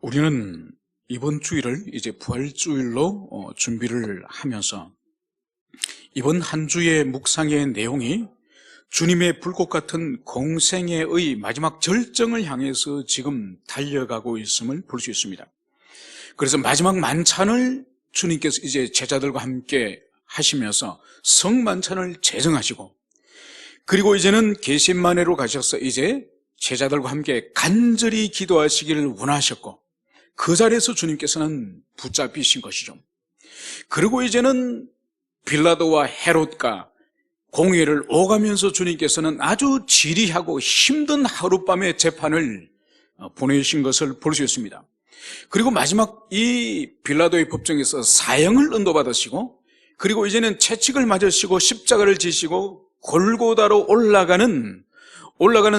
우리는 이번 주일을 이제 부활주일로 준비를 하면서 이번 한 주의 묵상의 내용이 주님의 불꽃 같은 공생애의 마지막 절정을 향해서 지금 달려가고 있음을 볼 수 있습니다. 그래서 마지막 만찬을 주님께서 이제 제자들과 함께 하시면서 성만찬을 제정하시고, 그리고 이제는 겟세마네로 가셔서 이제 제자들과 함께 간절히 기도하시기를 원하셨고, 그 자리에서 주님께서는 붙잡히신 것이죠. 그리고 이제는 빌라도와 헤롯과 공회를 오가면서 주님께서는 아주 지리하고 힘든 하룻밤의 재판을 보내신 것을 볼 수 있습니다. 그리고 마지막 이 빌라도의 법정에서 사형을 언도받으시고, 그리고 이제는 채찍을 맞으시고 십자가를 지시고 골고다로 올라가는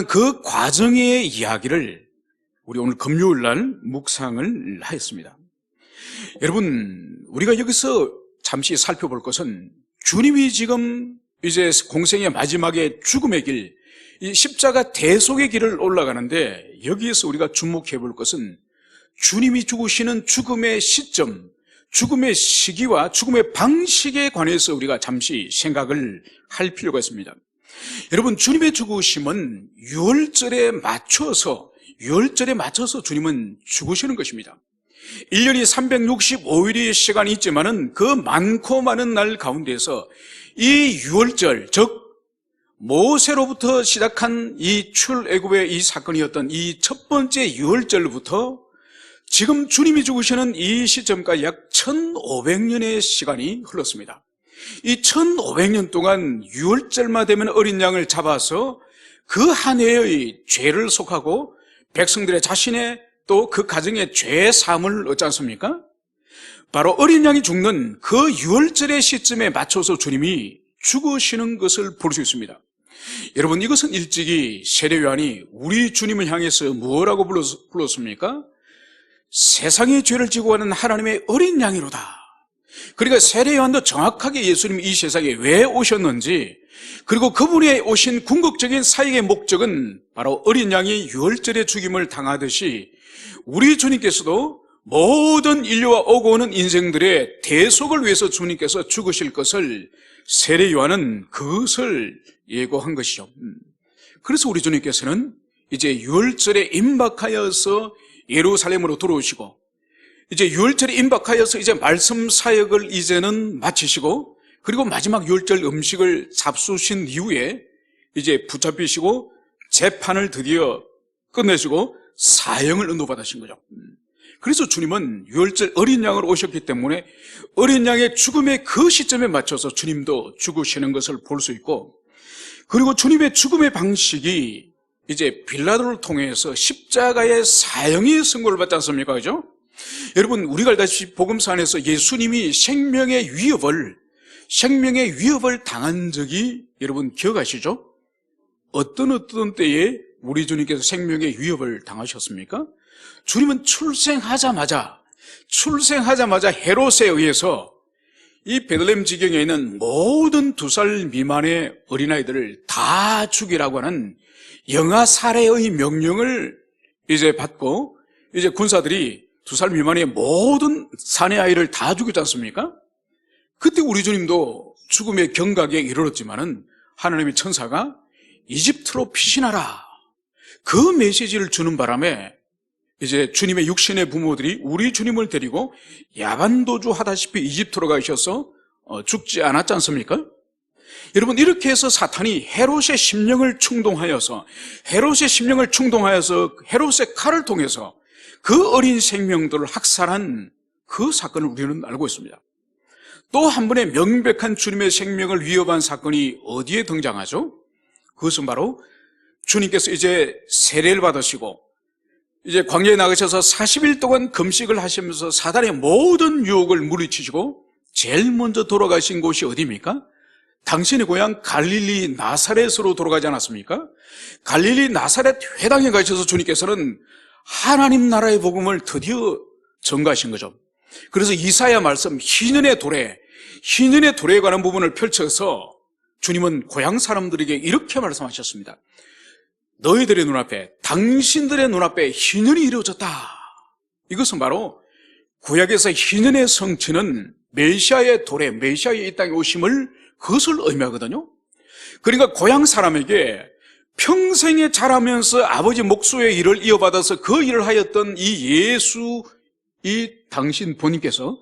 그 과정의 이야기를 우리 오늘 금요일 날 묵상을 하였습니다. 여러분, 우리가 여기서 잠시 살펴볼 것은 주님이 지금 이제 공생의 마지막에 죽음의 길, 이 십자가 대속의 길을 올라가는데, 여기에서 우리가 주목해 볼 것은 주님이 죽으시는 죽음의 시점, 죽음의 시기와 죽음의 방식에 관해서 우리가 잠시 생각을 할 필요가 있습니다. 여러분, 주님의 죽으심은 유월절에 맞춰서 주님은 죽으시는 것입니다. 1년이 365일의 시간이 있지만은 그 많고 많은 날 가운데서 이 유월절, 즉 모세로부터 시작한 이 출애굽의 이 사건이었던 이 첫 번째 유월절부터 지금 주님이 죽으시는 이 시점까지 약 1500년의 시간이 흘렀습니다. 이 1500년 동안 유월절만 되면 어린 양을 잡아서 그 한 해의 죄를 속하고 백성들의 자신의 또 그 가정의 죄 사함을 얻지 않습니까? 바로 어린 양이 죽는 그 유월절의 시점에 맞춰서 주님이 죽으시는 것을 볼 수 있습니다. 여러분, 이것은 일찍이 세례 요한이 우리 주님을 향해서 무엇라고 불렀습니까? 세상의 죄를 지고 가는 하나님의 어린 양이로다. 그러니까 세례 요한도 정확하게 예수님이 이 세상에 왜 오셨는지, 그리고 그분이 오신 궁극적인 사역의 목적은 바로 어린 양이 유월절의 죽임을 당하듯이 우리 주님께서도 모든 인류와 오고 오는 인생들의 대속을 위해서 주님께서 죽으실 것을 세례 요한은 그것을 예고한 것이죠. 그래서 우리 주님께서는 이제 유월절에 임박하여서 예루살렘으로 들어오시고, 이제 유월절에 임박하여서 이제 말씀 사역을 이제는 마치시고, 그리고 마지막 유월절 음식을 잡수신 이후에 이제 붙잡히시고 재판을 드디어 끝내시고 사형을 언도받으신 거죠. 그래서 주님은 유월절 어린 양으로 오셨기 때문에 어린 양의 죽음의 그 시점에 맞춰서 주님도 죽으시는 것을 볼 수 있고, 그리고 주님의 죽음의 방식이 이제 빌라도를 통해서 십자가의 사형의 선고를 받지 않습니까? 그죠? 여러분, 우리가 알다시피 복음서 안에서 예수님이 생명의 위협을 당한 적이 여러분 기억하시죠? 어떤 때에 우리 주님께서 생명의 위협을 당하셨습니까? 주님은 출생하자마자 헤롯에 의해서 이 베들레헴 지경에 있는 모든 2살 미만의 어린아이들을 다 죽이라고 하는 영아 살해의 명령을 이제 받고, 이제 군사들이 2살 미만의 모든 사내 아이를 다 죽였지 않습니까? 그때 우리 주님도 죽음의 경각에 이르렀지만은 하나님의 천사가 이집트로 피신하라, 그 메시지를 주는 바람에 이제 주님의 육신의 부모들이 우리 주님을 데리고 야반도주 하다시피 이집트로 가셔서 죽지 않았지 않습니까? 여러분, 이렇게 해서 사탄이 헤롯의 심령을 충동하여서 헤롯의 칼을 통해서 그 어린 생명들을 학살한 그 사건을 우리는 알고 있습니다. 또 한 번의 명백한 주님의 생명을 위협한 사건이 어디에 등장하죠? 그것은 바로 주님께서 이제 세례를 받으시고 이제 광야에 나가셔서 40일 동안 금식을 하시면서 사단의 모든 유혹을 물리치시고 제일 먼저 돌아가신 곳이 어디입니까? 당신의 고향 갈릴리 나사렛으로 돌아가지 않았습니까? 갈릴리 나사렛 회당에 가셔서 주님께서는 하나님 나라의 복음을 드디어 전가하신 거죠. 그래서 이사야 말씀 희년의 도래에 관한 부분을 펼쳐서 주님은 고향 사람들에게 이렇게 말씀하셨습니다. 너희들의 눈앞에, 당신들의 눈앞에 희년이 이루어졌다. 이것은 바로 구약에서 희년의 성취는 메시아의 도래, 메시아의 이 땅에 오심을 그것을 의미하거든요. 그러니까 고향 사람에게 평생에 자라면서 아버지 목소의 일을 이어받아서 그 일을 하였던 이 예수, 이 당신 본인께서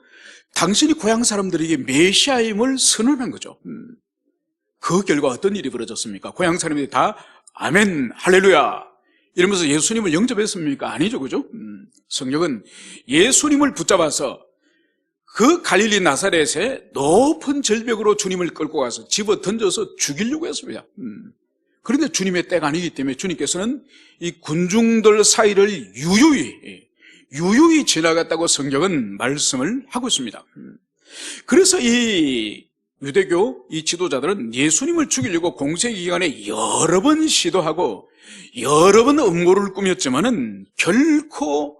당신이 고향 사람들에게 메시아임을 선언한 거죠. 그 결과 어떤 일이 벌어졌습니까? 고향 사람들이 다 아멘, 할렐루야 이러면서 예수님을 영접했습니까? 아니죠, 그죠? 성경은 예수님을 붙잡아서 그 갈릴리 나사렛에 높은 절벽으로 주님을 끌고 가서 집어 던져서 죽이려고 했습니다. 그런데 주님의 때가 아니기 때문에 주님께서는 이 군중들 사이를 유유히 지나갔다고 성경은 말씀을 하고 있습니다. 그래서 이 유대교 이 지도자들은 예수님을 죽이려고 공생기간에 여러 번 시도하고 여러 번 음모를 꾸몄지만은 결코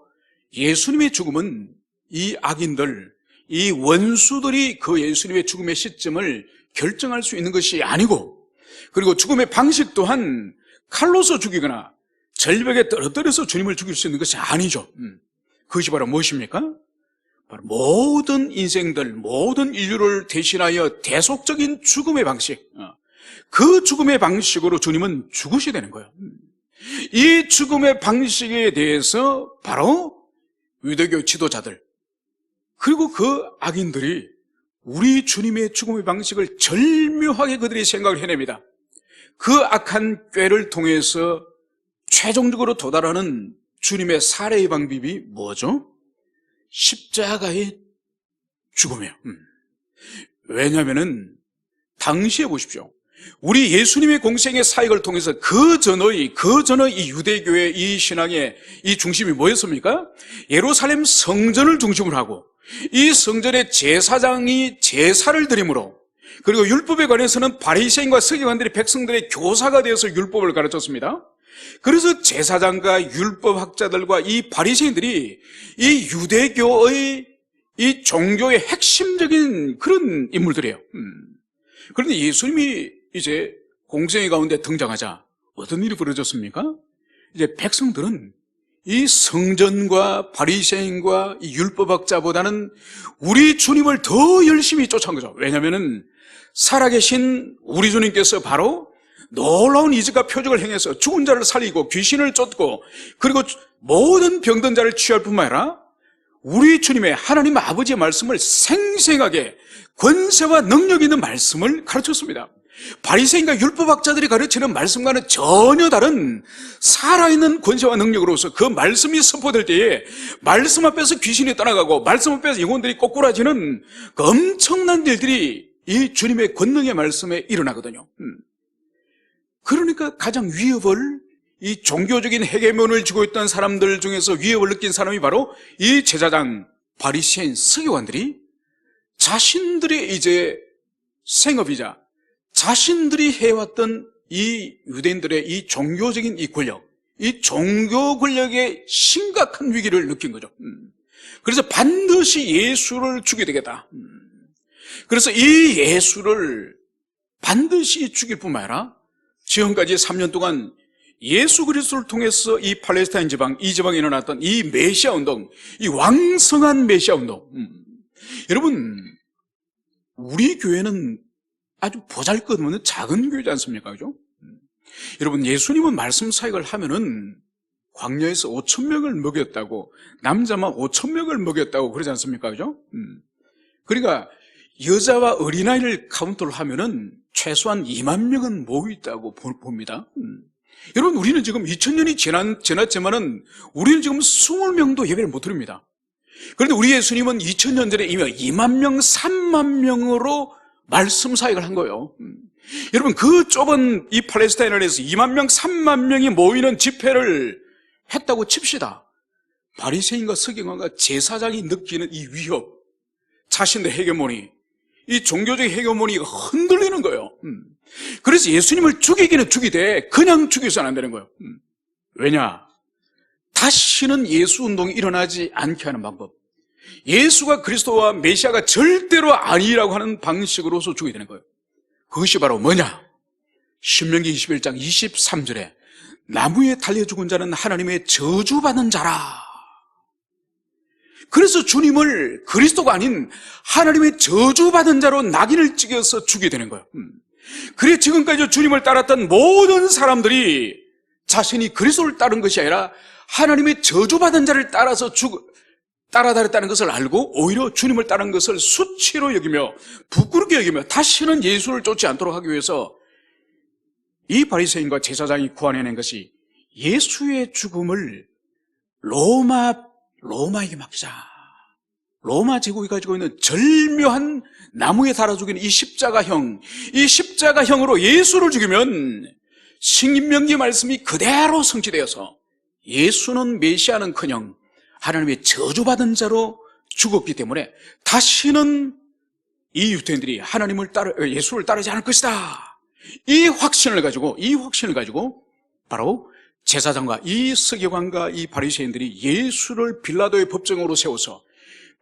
예수님의 죽음은 이 악인들, 이 원수들이 그 예수님의 죽음의 시점을 결정할 수 있는 것이 아니고, 그리고 죽음의 방식 또한 칼로서 죽이거나 절벽에 떨어뜨려서 주님을 죽일 수 있는 것이 아니죠. 그것이 바로 무엇입니까? 바로 모든 인생들, 모든 인류를 대신하여 대속적인 죽음의 방식, 그 죽음의 방식으로 주님은 죽으셔야 되는 거예요. 이 죽음의 방식에 대해서 바로 유대교 지도자들 그리고 그 악인들이 우리 주님의 죽음의 방식을 절묘하게 그들이 생각을 해냅니다. 그 악한 꾀를 통해서 최종적으로 도달하는 주님의 살해의 방법이 뭐죠? 십자가의 죽음이에요. 왜냐하면은 당시에 보십시오. 우리 예수님의 공생의 사역을 통해서 그 전의 이 유대교의 이 신앙의 이 중심이 뭐였습니까? 예루살렘 성전을 중심으로 하고 이 성전의 제사장이 제사를 드림으로, 그리고 율법에 관해서는 바리새인과 서기관들이 백성들의 교사가 되어서 율법을 가르쳤습니다. 그래서 제사장과 율법학자들과 이 바리새인들이 이 유대교의 이 종교의 핵심적인 그런 인물들이에요. 그런데 예수님이 이제 공생의 가운데 등장하자 어떤 일이 벌어졌습니까? 이제 백성들은 이 성전과 바리새인과 이 율법학자보다는 우리 주님을 더 열심히 쫓아온 거죠. 왜냐하면은 살아계신 우리 주님께서 바로 놀라운 이적과 표적을 행해서 죽은 자를 살리고 귀신을 쫓고 그리고 모든 병든 자를 치유할 뿐만 아니라 우리 주님의 하나님 아버지의 말씀을 생생하게 권세와 능력 있는 말씀을 가르쳤습니다. 바리새인과 율법학자들이 가르치는 말씀과는 전혀 다른 살아있는 권세와 능력으로서 그 말씀이 선포될 때에 말씀 앞에서 귀신이 떠나가고 말씀 앞에서 영혼들이 꼬꾸라지는 그 엄청난 일들이 이 주님의 권능의 말씀에 일어나거든요. 그러니까 가장 위협을, 이 종교적인 헤게몬을 쥐고 있던 사람들 중에서 위협을 느낀 사람이 바로 이 제사장, 바리새인, 서기관들이 자신들의 이제 생업이자 자신들이 해왔던 이 유대인들의 이 종교적인 이 권력, 이 종교 권력의 심각한 위기를 느낀 거죠. 그래서 반드시 예수를 죽여야 되겠다. 그래서 이 예수를 반드시 죽일 뿐만 아니라 지금까지 3년 동안 예수 그리스도를 통해서 이 팔레스타인 지방, 이 지방에 일어났던 이 메시아 운동, 이 왕성한 메시아 운동. 여러분, 우리 교회는 아주 보잘것없는 작은 교회지 않습니까? 그죠? 여러분, 예수님은 말씀 사역을 하면은 광야에서 5,000명을 먹였다고, 남자만 5,000명을 먹였다고 그러지 않습니까? 그죠? 그러니까 여자와 어린아이를 카운트를 하면은 최소한 2만 명은 모여 있다고 봅니다. 여러분, 우리는 지금 2000년이 지났지만은 우리는 지금 20명도 예배를 못 드립니다. 그런데 우리 예수님은 2000년 전에 이미 2만 명, 3만 명으로 말씀 사역을 한 거예요. 여러분, 그 좁은 이 팔레스타인에서 2만 명, 3만 명이 모이는 집회를 했다고 칩시다. 바리새인과 서기관과 제사장이 느끼는 이 위협, 자신의 헤게모니, 이 종교적 헤게모니가 흔들리는 거예요. 그래서 예수님을 죽이기는 죽이되 그냥 죽여서는 안 되는 거예요. 왜냐? 다시는 예수 운동이 일어나지 않게 하는 방법, 예수가 그리스도와 메시아가 절대로 아니라고 하는 방식으로서 죽여야 되는 거예요. 그것이 바로 뭐냐? 신명기 21장 23절에 나무에 달려 죽은 자는 하나님의 저주받는 자라. 그래서 주님을 그리스도가 아닌 하나님의 저주받은 자로 낙인을 찍어서 죽게 되는 거예요. 그래 지금까지 주님을 따랐던 모든 사람들이 자신이 그리스도를 따른 것이 아니라 하나님의 저주받은 자를 따라다녔다는 것을 알고 오히려 주님을 따른 것을 수치로 여기며 부끄럽게 여기며 다시는 예수를 쫓지 않도록 하기 위해서 이 바리새인과 제사장이 구안해낸 것이 예수의 죽음을 로마에게 맡기자. 로마 제국이 가지고 있는 절묘한 나무에 달아 죽인 이 십자가형으로 예수를 죽이면 신명기 말씀이 그대로 성취되어서 예수는 메시아는커녕 하나님의 저주받은 자로 죽었기 때문에 다시는 이 유대인들이 예수를 따르지 않을 것이다. 이 확신을 가지고 바로 제사장과 이 서기관과 이 바리새인들이 예수를 빌라도의 법정으로 세워서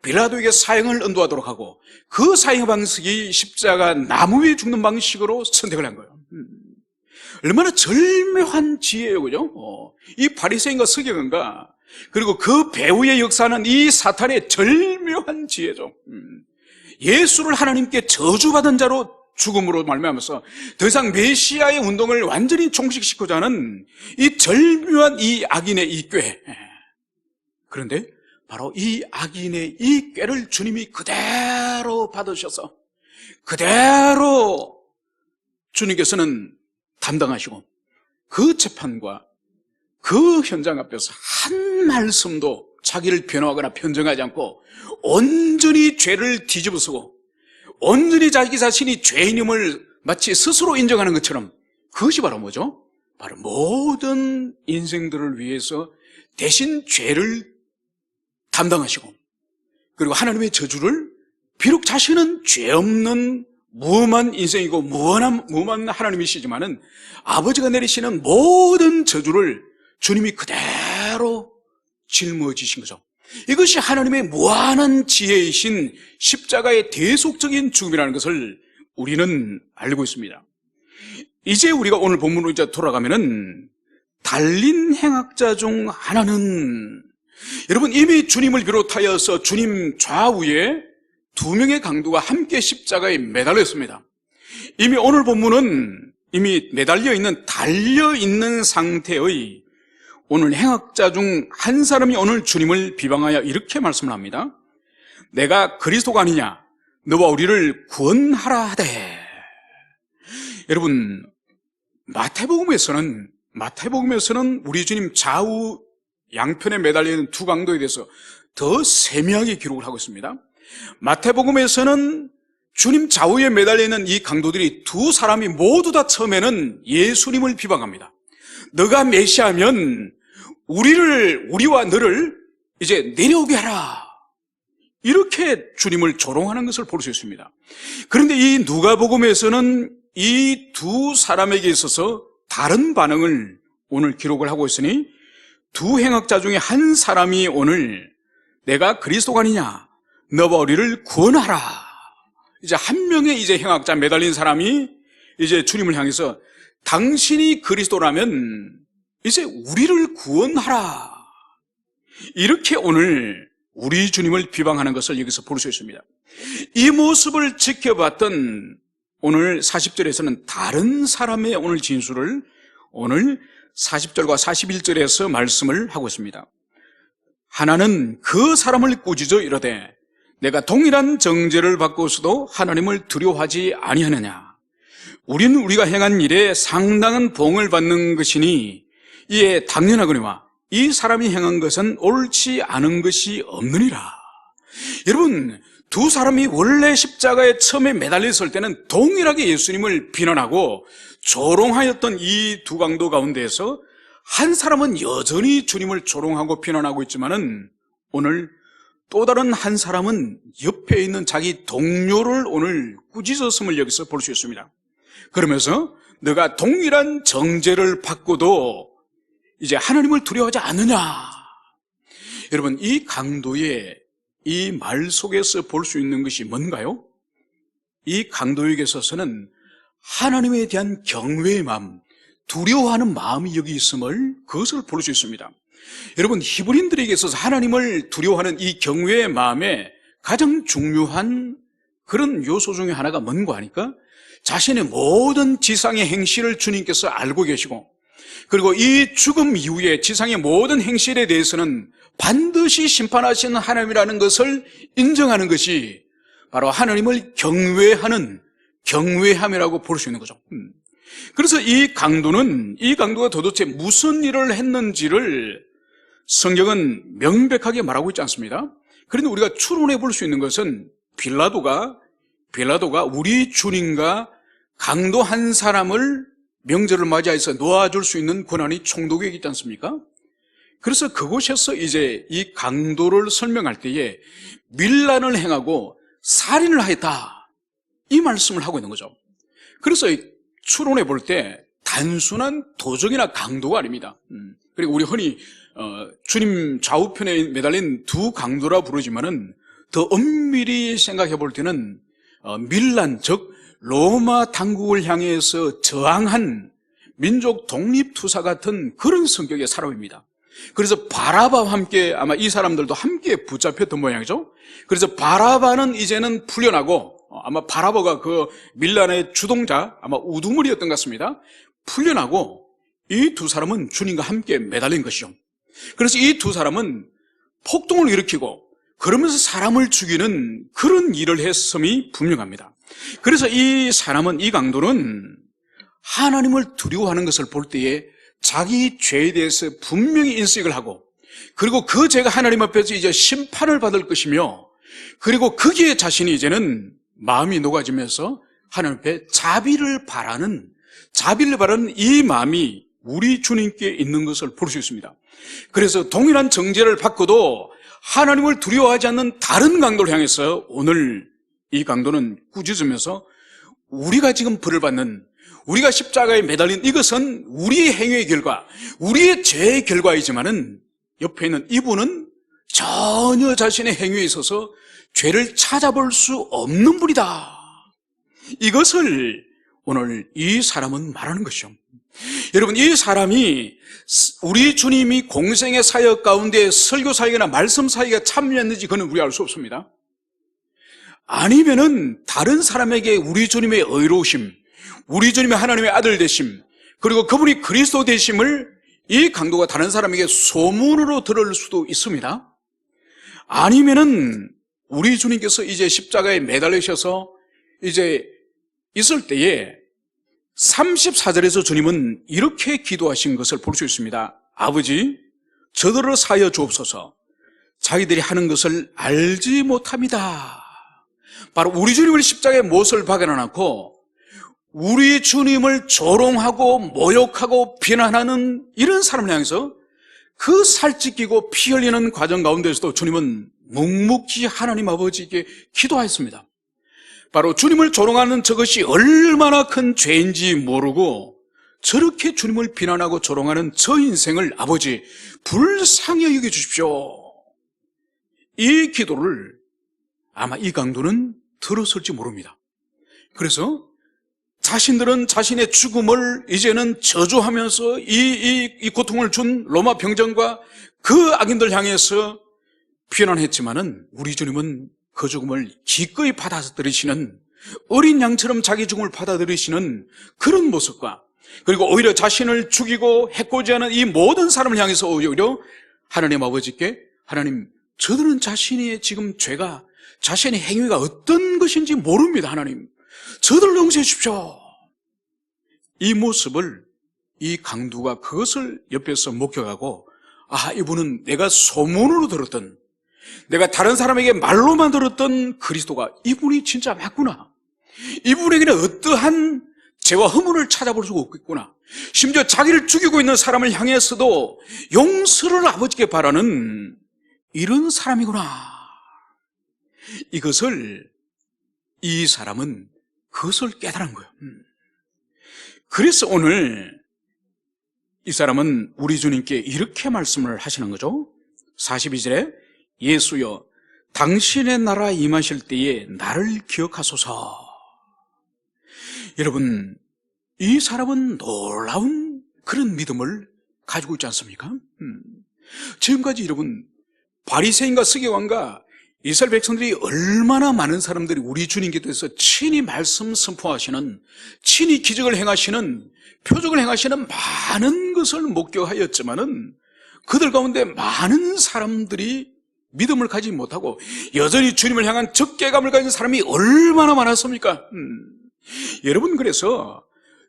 빌라도에게 사형을 언도하도록 하고 그 사형 방식이 십자가 나무 위에 죽는 방식으로 선택을 한 거예요. 얼마나 절묘한 지혜예요, 그죠? 이 바리새인과 서기관과 그리고 그 배후의 역사는 이 사탄의 절묘한 지혜죠. 예수를 하나님께 저주받은 자로 죽음으로 말미암아서 더 이상 메시아의 운동을 완전히 종식시키고자 하는 이 절묘한 이 악인의 이 꾀. 그런데 바로 이 악인의 이 꾀를 주님이 그대로 받으셔서 그대로 주님께서는 담당하시고 그 재판과 그 현장 앞에서 한 말씀도 자기를 변호하거나 변정하지 않고 온전히 죄를 뒤집어쓰고 온전히 자기 자신이 죄인임을 마치 스스로 인정하는 것처럼 그것이 바로 뭐죠? 바로 모든 인생들을 위해서 대신 죄를 담당하시고 그리고 하나님의 저주를 비록 자신은 죄 없는 무엄한 인생이고 무엄한 하나님이시지만은 아버지가 내리시는 모든 저주를 주님이 그대로 짊어지신 거죠. 이것이 하나님의 무한한 지혜이신 십자가의 대속적인 죽음이라는 것을 우리는 알고 있습니다. 이제 우리가 오늘 본문으로 이제 돌아가면은 달린 행악자 중 하나는 여러분 이미 주님을 비롯하여서 주님 좌우에 두 명의 강도가 함께 십자가에 매달려 있습니다. 이미 오늘 본문은 이미 매달려 있는 달려 있는 상태의 오늘 행악자 중 한 사람이 오늘 주님을 비방하여 이렇게 말씀을 합니다. 내가 그리스도가 아니냐 너와 우리를 구원하라 하되. 여러분 마태복음에서는 우리 주님 좌우 양편에 매달려 있는 두 강도에 대해서 더 세밀하게 기록을 하고 있습니다. 마태복음에서는 주님 좌우에 매달려 있는 이 강도들이 두 사람이 모두 다 처음에는 예수님을 비방합니다. 너가 메시아면 우리와 너를 이제 내려오게 하라. 이렇게 주님을 조롱하는 것을 볼 수 있습니다. 그런데 이 누가복음에서는 이 두 사람에게 있어서 다른 반응을 오늘 기록을 하고 있으니 두 행악자 중에 한 사람이 오늘 내가 그리스도가 아니냐 너와 우리를 구원하라. 이제 한 명의 이제 행악자 매달린 사람이 이제 주님을 향해서 당신이 그리스도라면 이제 우리를 구원하라. 이렇게 오늘 우리 주님을 비방하는 것을 여기서 볼 수 있습니다. 이 모습을 지켜봤던 오늘 40절에서는 다른 사람의 오늘 진술을 오늘 40절과 41절에서 말씀을 하고 있습니다. 하나는 그 사람을 꾸짖어 이르되 내가 동일한 정죄를 받고서도 하나님을 두려워하지 아니하느냐. 우리는 우리가 행한 일에 상당한 보응을 받는 것이니 이에 당연하거니와 이 사람이 행한 것은 옳지 않은 것이 없느니라. 여러분 두 사람이 원래 십자가에 처음에 매달려 있을 때는 동일하게 예수님을 비난하고 조롱하였던 이 두 강도 가운데에서 한 사람은 여전히 주님을 조롱하고 비난하고 있지만은 오늘 또 다른 한 사람은 옆에 있는 자기 동료를 오늘 꾸짖었음을 여기서 볼 수 있습니다. 그러면서 너가 동일한 정죄를 받고도 이제 하나님을 두려워하지 않느냐. 여러분 이 강도의 이 말 속에서 볼 수 있는 것이 뭔가요? 이 강도에게 있어서는 하나님에 대한 경외의 마음, 두려워하는 마음이 여기 있음을 그것을 볼 수 있습니다. 여러분, 히브리인들에게 있어서 하나님을 두려워하는 이 경외의 마음에 가장 중요한 그런 요소 중에 하나가 뭔가 하니까 자신의 모든 지상의 행실을 주님께서 알고 계시고, 그리고 이 죽음 이후에 지상의 모든 행실에 대해서는 반드시 심판하시는 하나님이라는 것을 인정하는 것이 바로 하나님을 경외함이라고 볼 수 있는 거죠. 그래서 이 강도가 도대체 무슨 일을 했는지를 성경은 명백하게 말하고 있지 않습니다. 그런데 우리가 추론해 볼 수 있는 것은 빌라도가 우리 주님과 강도 한 사람을 명절을 맞이해서 놓아줄 수 있는 권한이 총독에게 있지 않습니까? 그래서 그곳에서 이제 이 강도를 설명할 때에 밀란을 행하고 살인을 하였다, 이 말씀을 하고 있는 거죠. 그래서 추론해 볼 때 단순한 도적이나 강도가 아닙니다. 그리고 우리 흔히 주님 좌우편에 매달린 두 강도라 부르지만은 더 엄밀히 생각해 볼 때는 밀란, 즉 로마 당국을 향해서 저항한 민족 독립투사 같은 그런 성격의 사람입니다. 그래서 바라바와 함께 아마 이 사람들도 함께 붙잡혔던 모양이죠. 그래서 바라바는 이제는 풀려나고, 아마 바라바가 그 밀란의 주동자, 아마 우두머리였던 것 같습니다. 풀려나고 이 두 사람은 주님과 함께 매달린 것이죠. 그래서 이 두 사람은 폭동을 일으키고 그러면서 사람을 죽이는 그런 일을 했음이 분명합니다. 그래서 이 강도는 하나님을 두려워하는 것을 볼 때에 자기 죄에 대해서 분명히 인식을 하고, 그리고 그 죄가 하나님 앞에서 이제 심판을 받을 것이며, 그리고 거기에 자신이 이제는 마음이 녹아지면서 하나님 앞에 자비를 바라는 이 마음이 우리 주님께 있는 것을 볼 수 있습니다. 그래서 동일한 정죄를 받고도 하나님을 두려워하지 않는 다른 강도를 향해서 오늘 이 강도는 꾸짖으면서 우리가 지금 벌을 받는, 우리가 십자가에 매달린 이것은 우리의 행위의 결과, 우리의 죄의 결과이지만은 옆에 있는 이분은 전혀 자신의 행위에 있어서 죄를 찾아볼 수 없는 분이다, 이것을 오늘 이 사람은 말하는 것이죠. 여러분, 이 사람이 우리 주님이 공생의 사역 가운데 설교 사역이나 말씀 사역에 참여했는지 그건 우리 알 수 없습니다. 아니면은 다른 사람에게 우리 주님의 의로우심, 우리 주님의 하나님의 아들 되심, 그리고 그분이 그리스도 되심을 이 강도가 다른 사람에게 소문으로 들을 수도 있습니다. 아니면은 우리 주님께서 이제 십자가에 매달리셔서 이제 있을 때에 34절에서 주님은 이렇게 기도하신 것을 볼 수 있습니다. 아버지, 저들을 사하여 주옵소서. 자기들이 하는 것을 알지 못합니다. 바로 우리 주님을 십자가에 못을 박아놓고 우리 주님을 조롱하고 모욕하고 비난하는 이런 사람을 향해서 그 살찌끼고 피 흘리는 과정 가운데서도 주님은 묵묵히 하나님 아버지께 기도하였습니다. 바로 주님을 조롱하는 저것이 얼마나 큰 죄인지 모르고 저렇게 주님을 비난하고 조롱하는 저 인생을 아버지 불쌍히 여겨 주십시오. 이 기도를 아마 이 강도는 들었을지 모릅니다. 그래서 자신들은 자신의 죽음을 이제는 저주하면서 이 고통을 준 로마 병정과 그 악인들 향해서 비난했지만은 우리 주님은 그 죽음을 기꺼이 받아들이시는, 어린 양처럼 자기 죽음을 받아들이시는 그런 모습과, 그리고 오히려 자신을 죽이고 해코지하는 이 모든 사람을 향해서 오히려 하나님 아버지께, 하나님, 저들은 자신의 지금 죄가, 자신의 행위가 어떤 것인지 모릅니다. 하나님, 저들을 용서해 주십시오. 이 모습을 이 강도가 그것을 옆에서 목격하고, 아, 이분은 내가 소문으로 들었던, 내가 다른 사람에게 말로만 들었던 그리스도가 이분이 진짜 맞구나. 이분에게는 어떠한 죄와 허물을 찾아볼 수가 없겠구나. 심지어 자기를 죽이고 있는 사람을 향해서도 용서를 아버지께 바라는 이런 사람이구나. 이것을 이 사람은 그것을 깨달은 거예요. 그래서 오늘 이 사람은 우리 주님께 이렇게 말씀을 하시는 거죠. 42절에 예수여, 당신의 나라 임하실 때에 나를 기억하소서. 여러분, 이 사람은 놀라운 그런 믿음을 가지고 있지 않습니까? 지금까지 여러분, 바리새인과 서기관과 이스라엘 백성들이 얼마나 많은 사람들이 우리 주님께서 친히 말씀 선포하시는, 친히 기적을 행하시는, 표적을 행하시는 많은 것을 목격하였지만은 그들 가운데 많은 사람들이 믿음을 가지지 못하고 여전히 주님을 향한 적개감을 가진 사람이 얼마나 많았습니까? 여러분, 그래서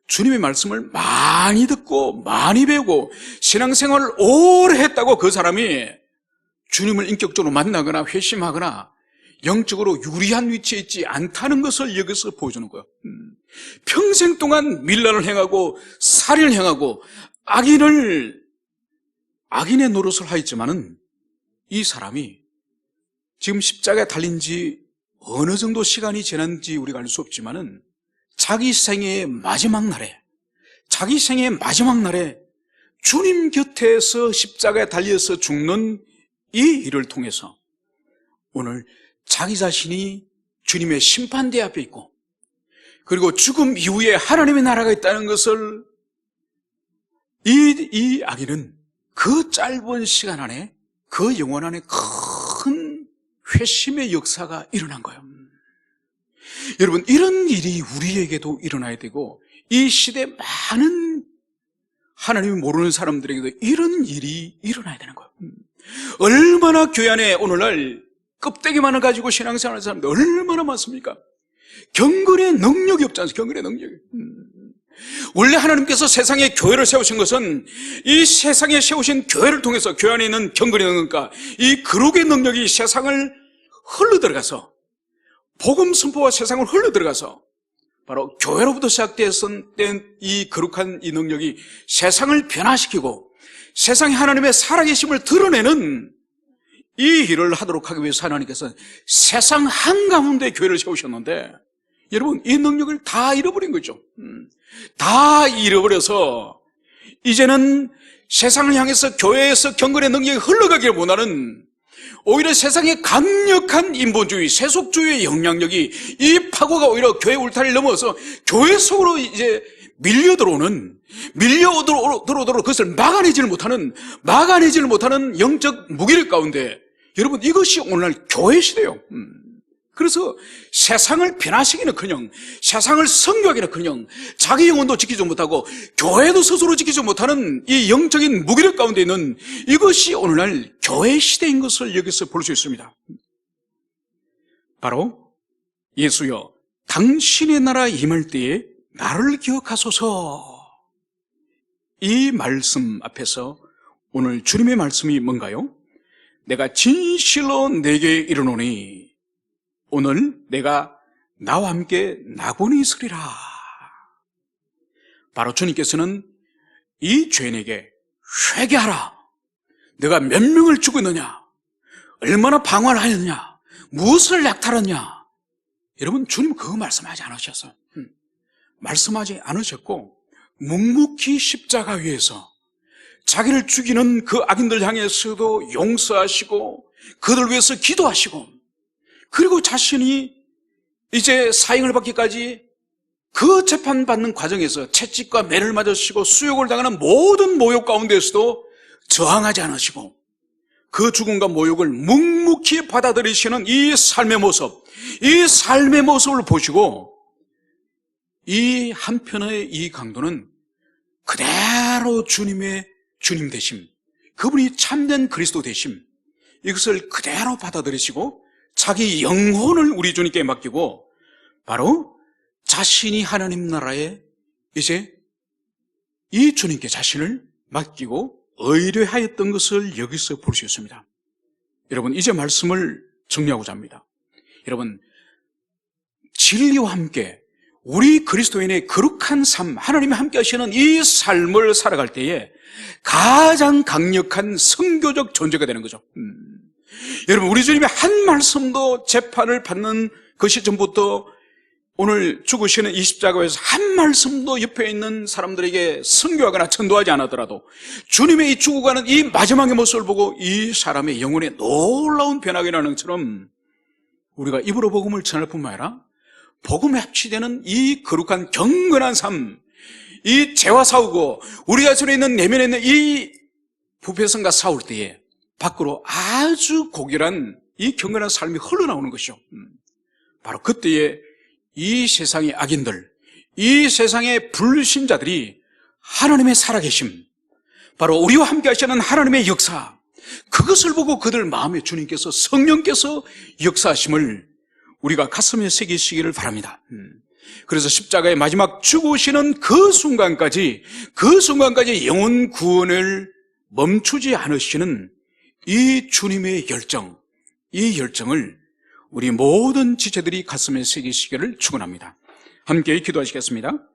주님의 말씀을 많이 듣고 많이 배우고 신앙생활을 오래 했다고 그 사람이 주님을 인격적으로 만나거나 회심하거나 영적으로 유리한 위치에 있지 않다는 것을 여기서 보여주는 거예요. 평생 동안 밀란을 행하고 살인을 행하고 악인의 노릇을 하였지만은 이 사람이 지금 십자가에 달린 지 어느 정도 시간이 지났는지 우리가 알 수 없지만은 자기 생의 마지막 날에 주님 곁에서 십자가에 달려서 죽는 이 일을 통해서 오늘 자기 자신이 주님의 심판대 앞에 있고 그리고 죽음 이후에 하나님의 나라가 있다는 것을 이 악인은 그 짧은 시간 안에 그 영혼 안에 큰 회심의 역사가 일어난 거예요. 여러분, 이런 일이 우리에게도 일어나야 되고 이 시대 많은 하나님을 모르는 사람들에게도 이런 일이 일어나야 되는 거예요. 얼마나 교회 안에 오늘날 껍데기만을 가지고 신앙생활하는 사람들 얼마나 많습니까? 경건의 능력이 없지 않습니까? 경건의 능력이. 원래 하나님께서 세상에 교회를 세우신 것은 이 세상에 세우신 교회를 통해서 교회 안에 있는 경건의 능력과 이 거룩의 능력이 세상을 흘러들어가서 복음 선포와 세상을 흘러들어가서 바로 교회로부터 시작된 이 거룩한 이 능력이 세상을 변화시키고 세상에 하나님의 살아계심을 드러내는 이 일을 하도록 하기 위해서 하나님께서 세상 한가운데 교회를 세우셨는데 여러분, 이 능력을 다 잃어버린 거죠. 다 잃어버려서 이제는 세상을 향해서 교회에서 경건의 능력이 흘러가기를 원하는 오히려 세상의 강력한 인본주의, 세속주의의 영향력이 이 파고가 오히려 교회 울타리를 넘어서 교회 속으로 이제 밀려 들어오도록 그것을 막아내지를 못하는 영적 무기력 가운데 여러분, 이것이 오늘날 교회 시대예요. 그래서 세상을 변화시키는커녕 세상을 성교하기는커녕 자기 영혼도 지키지 못하고 교회도 스스로 지키지 못하는 이 영적인 무기력 가운데 있는 이것이 오늘날 교회 시대인 것을 여기서 볼 수 있습니다. 바로 예수여 당신의 나라 임할 때에 나를 기억하소서. 이 말씀 앞에서 오늘 주님의 말씀이 뭔가요? 내가 진실로 내게 이르노니 오늘 내가 나와 함께 낙원이 있으리라. 바로 주님께서는 이 죄인에게 회개하라. 내가 몇 명을 죽였느냐? 얼마나 방화를 하였느냐? 무엇을 약탈했냐? 여러분, 주님 그거 말씀하지 않으셨어요. 말씀하지 않으셨고 묵묵히 십자가 위에서 자기를 죽이는 그 악인들 향해서도 용서하시고 그들 위해서 기도하시고 그리고 자신이 이제 사형을 받기까지 그 재판받는 과정에서 채찍과 매를 맞으시고 수욕을 당하는 모든 모욕 가운데서도 저항하지 않으시고 그 죽음과 모욕을 묵묵히 받아들이시는 이 삶의 모습을 보시고 이 한편의 이 강도는 그대로 주님의 주님 되심, 그분이 참된 그리스도 되심, 이것을 그대로 받아들이시고 자기 영혼을 우리 주님께 맡기고 바로 자신이 하나님 나라에 이제 이 주님께 자신을 맡기고 의뢰하였던 것을 여기서 볼 수 있습니다. 여러분, 이제 말씀을 정리하고자 합니다. 여러분, 진리와 함께 우리 그리스도인의 거룩한 삶, 하나님이 함께 하시는 이 삶을 살아갈 때에 가장 강력한 선교적 존재가 되는 거죠. 여러분, 우리 주님의 한 말씀도 재판을 받는 그 시점부터 오늘 죽으시는 이 십자가에서 한 말씀도 옆에 있는 사람들에게 선교하거나 전도하지 않았더라도 주님의 이 죽어가는 이 마지막의 모습을 보고 이 사람의 영혼에 놀라운 변화가 일어나는 것처럼 우리가 입으로 복음을 전할 뿐만 아니라 복음에 합치되는 이 거룩한 경건한 삶, 이 죄와 싸우고 우리 자신에 있는 내면에 있는 이 부패성과 싸울 때에 밖으로 아주 고결한 이 경건한 삶이 흘러나오는 것이요. 바로 그때에 이 세상의 악인들, 이 세상의 불신자들이 하나님의 살아계심, 바로 우리와 함께 하시는 하나님의 역사, 그것을 보고 그들 마음에 주님께서, 성령께서 역사하심을 우리가 가슴에 새기시기를 바랍니다. 그래서 십자가의 마지막 죽으시는 그 순간까지 영혼 구원을 멈추지 않으시는 이 주님의 열정, 이 열정을 우리 모든 지체들이 가슴에 새기시기를 축원합니다. 함께 기도하시겠습니다.